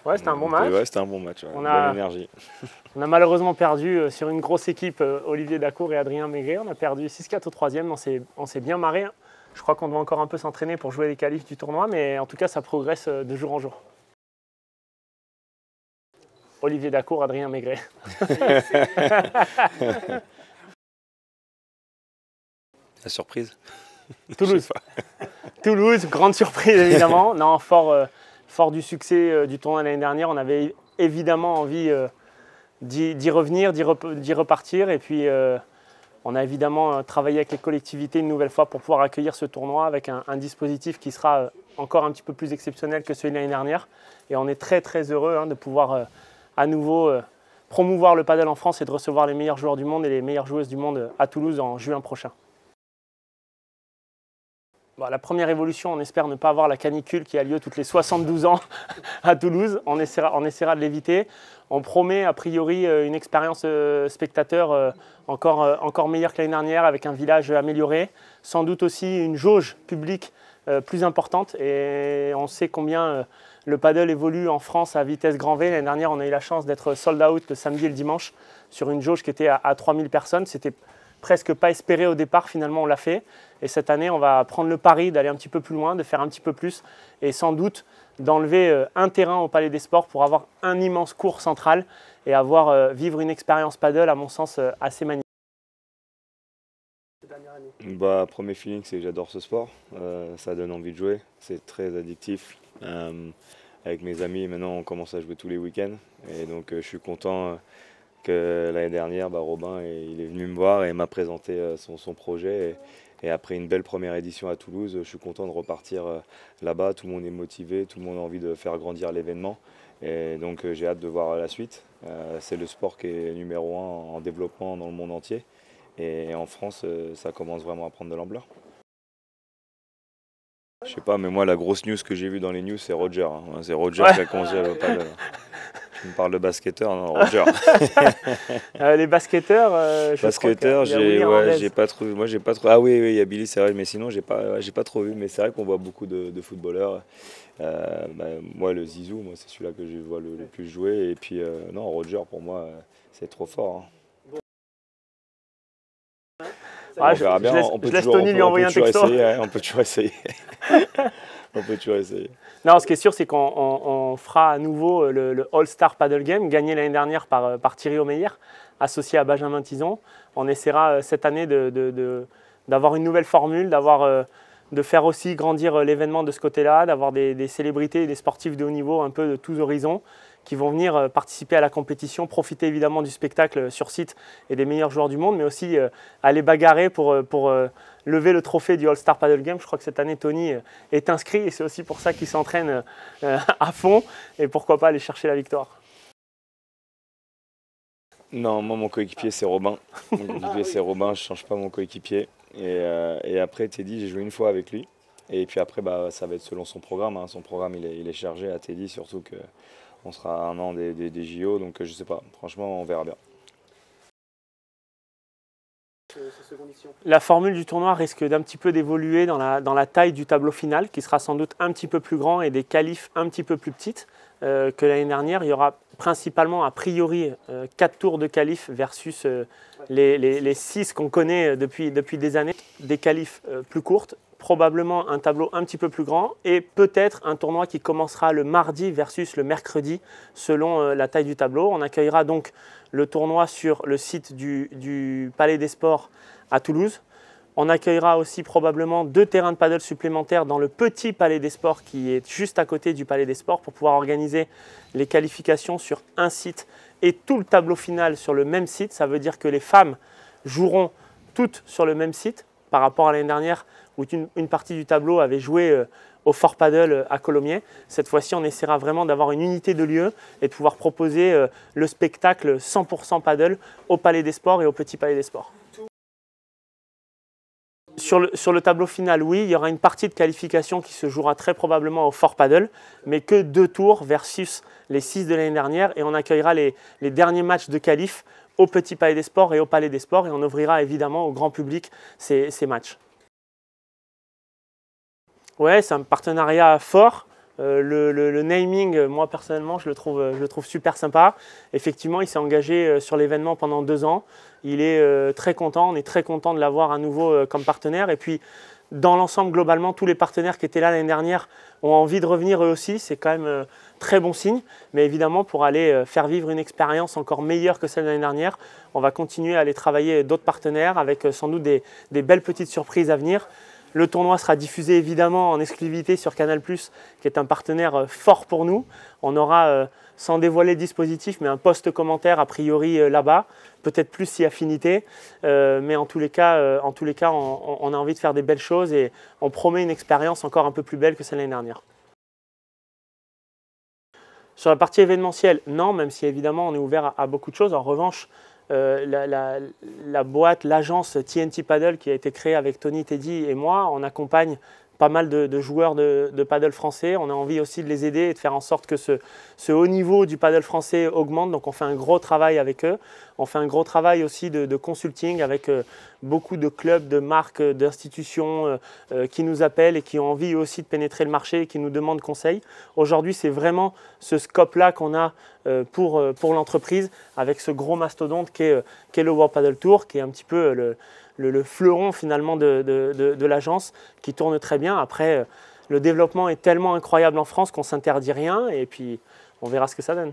Ouais, c'était un bon match. Ouais, c'était un bon match, ouais. Bonne énergie. On a malheureusement perdu sur une grosse équipe, Olivier Dacour et Adrien Maigret. On a perdu 6-4 au troisième, on s'est bien marré. Je crois qu'on doit encore un peu s'entraîner pour jouer les qualifs du tournoi, mais en tout cas, ça progresse de jour en jour. Olivier Dacour, Adrien Maigret. La surprise. Toulouse. Toulouse, grande surprise évidemment. Non, fort du succès du tournoi l'année dernière, on avait évidemment envie d'y revenir, d'y repartir. Et puis on a évidemment travaillé avec les collectivités une nouvelle fois pour pouvoir accueillir ce tournoi avec un dispositif qui sera encore un petit peu plus exceptionnel que celui de l'année dernière. Et on est très très heureux de pouvoir à nouveau promouvoir le paddle en France et de recevoir les meilleurs joueurs du monde et les meilleures joueuses du monde à Toulouse en juin prochain. Bon, la première évolution, on espère ne pas avoir la canicule qui a lieu toutes les 72 ans à Toulouse. On essaiera de l'éviter. On promet a priori une expérience spectateur encore meilleure que l'année dernière avec un village amélioré. Sans doute aussi une jauge publique plus importante. Et on sait combien le paddle évolue en France à vitesse grand V. L'année dernière, on a eu la chance d'être sold out le samedi et le dimanche sur une jauge qui était à 3000 personnes. C'était presque pas espéré au départ, finalement on l'a fait. Et cette année, on va prendre le pari d'aller un petit peu plus loin, de faire un petit peu plus et sans doute d'enlever un terrain au Palais des Sports pour avoir un immense court central et vivre une expérience paddle, à mon sens, assez magnifique. Premier feeling, c'est que j'adore ce sport. Ça donne envie de jouer. C'est très addictif. Avec mes amis, maintenant, on commence à jouer tous les week-ends. Et donc, je suis content que l'année dernière, Robin il est venu me voir et m'a présenté son projet. Et après une belle première édition à Toulouse, je suis content de repartir là-bas. Tout le monde est motivé, tout le monde a envie de faire grandir l'événement. Et donc j'ai hâte de voir la suite. C'est le sport qui est numéro 1 en développement dans le monde entier. Et en France, ça commence vraiment à prendre de l'ampleur. Je sais pas, mais moi la grosse news que j'ai vue dans les news, c'est Roger. C'est Roger qui a commencé à parler. Tu me parles de basketteur, non, Roger. Les basketteurs, j'ai pas trouvé. Moi, j'ai pas trop. Ah oui, il y a Billy, c'est vrai, mais sinon, j'ai pas trop vu. Mais c'est vrai qu'on voit beaucoup de footballeurs. Moi, le Zizou, c'est celui-là que je vois le plus jouer. Et puis, non, Roger, pour moi, c'est trop fort. On verra bien. Je laisse Tony lui envoyer un texto. On peut toujours essayer. On peut toujours essayer. Non, ce qui est sûr, c'est qu'on fera à nouveau le All-Star Paddle Game, gagné l'année dernière par Thierry Omeyer, associé à Benjamin Tison. On essaiera cette année d'avoir une nouvelle formule, de faire aussi grandir l'événement de ce côté-là, d'avoir des célébrités et des sportifs de haut niveau un peu de tous horizons qui vont venir participer à la compétition, profiter évidemment du spectacle sur site et des meilleurs joueurs du monde, mais aussi aller bagarrer pour lever le trophée du All-Star Paddle Game. Je crois que cette année, Tony est inscrit et c'est aussi pour ça qu'il s'entraîne à fond et pourquoi pas aller chercher la victoire. Non, moi mon coéquipier c'est Robin. Mon coéquipier c'est Robin, je ne change pas mon coéquipier. Et après Teddy, j'ai joué une fois avec lui. Et puis après, ça va être selon son programme. Son programme il est chargé à Teddy, surtout qu'on sera à un an des JO. Donc je sais pas, franchement on verra bien. La formule du tournoi risque d'un petit peu d'évoluer dans la taille du tableau final, qui sera sans doute un petit peu plus grand et des qualifs un petit peu plus petites que l'année dernière. Il y aura principalement, a priori, 4 tours de qualifs versus les 6 qu'on connaît depuis des années. Des qualifs plus courtes, probablement un tableau un petit peu plus grand et peut-être un tournoi qui commencera le mardi versus le mercredi selon la taille du tableau. On accueillera donc le tournoi sur le site du Palais des Sports à Toulouse. On accueillera aussi probablement 2 terrains de paddle supplémentaires dans le petit Palais des Sports qui est juste à côté du Palais des Sports pour pouvoir organiser les qualifications sur un site et tout le tableau final sur le même site. Ça veut dire que les femmes joueront toutes sur le même site par rapport à l'année dernière où une partie du tableau avait joué au Fort Paddle à Colomiers. Cette fois-ci, on essaiera vraiment d'avoir une unité de lieu et de pouvoir proposer le spectacle 100% paddle au Palais des Sports et au Petit Palais des Sports. Sur le tableau final, oui, il y aura une partie de qualification qui se jouera très probablement au Fort Paddle, mais que 2 tours versus les 6 de l'année dernière. Et on accueillera les derniers matchs de qualif au Petit Palais des Sports et au Palais des Sports. Et on ouvrira évidemment au grand public ces matchs. Ouais, c'est un partenariat fort. Le naming, moi personnellement, je le trouve super sympa. Effectivement, il s'est engagé sur l'événement pendant 2 ans. Il est très content, on est très content de l'avoir à nouveau comme partenaire. Et puis, dans l'ensemble, globalement, tous les partenaires qui étaient là l'année dernière ont envie de revenir eux aussi. C'est quand même très bon signe. Mais évidemment, pour aller faire vivre une expérience encore meilleure que celle de l'année dernière, on va continuer à aller travailler d'autres partenaires avec sans doute des belles petites surprises à venir. Le tournoi sera diffusé évidemment en exclusivité sur Canal+, qui est un partenaire fort pour nous. On aura, sans dévoiler le dispositif, mais un post commentaire a priori là-bas, peut-être plus si affinité, mais en tous les cas, on a envie de faire des belles choses et on promet une expérience encore un peu plus belle que celle de l'année dernière. Sur la partie événementielle, non, même si évidemment on est ouvert à beaucoup de choses. En revanche, la boîte, l'agence TNT Paddle qui a été créée avec Tony, Teddy et moi, on accompagne pas mal de joueurs de paddle français. On a envie aussi de les aider et de faire en sorte que ce haut niveau du paddle français augmente. Donc on fait un gros travail avec eux. On fait un gros travail aussi de consulting avec beaucoup de clubs, de marques, d'institutions qui nous appellent et qui ont envie aussi de pénétrer le marché et qui nous demandent conseil. Aujourd'hui, c'est vraiment ce scope-là qu'on a pour l'entreprise avec ce gros mastodonte qu'est le World Paddle Tour, qui est un petit peu le fleuron finalement de l'agence qui tourne très bien. Après, le développement est tellement incroyable en France qu'on ne s'interdit rien et puis on verra ce que ça donne.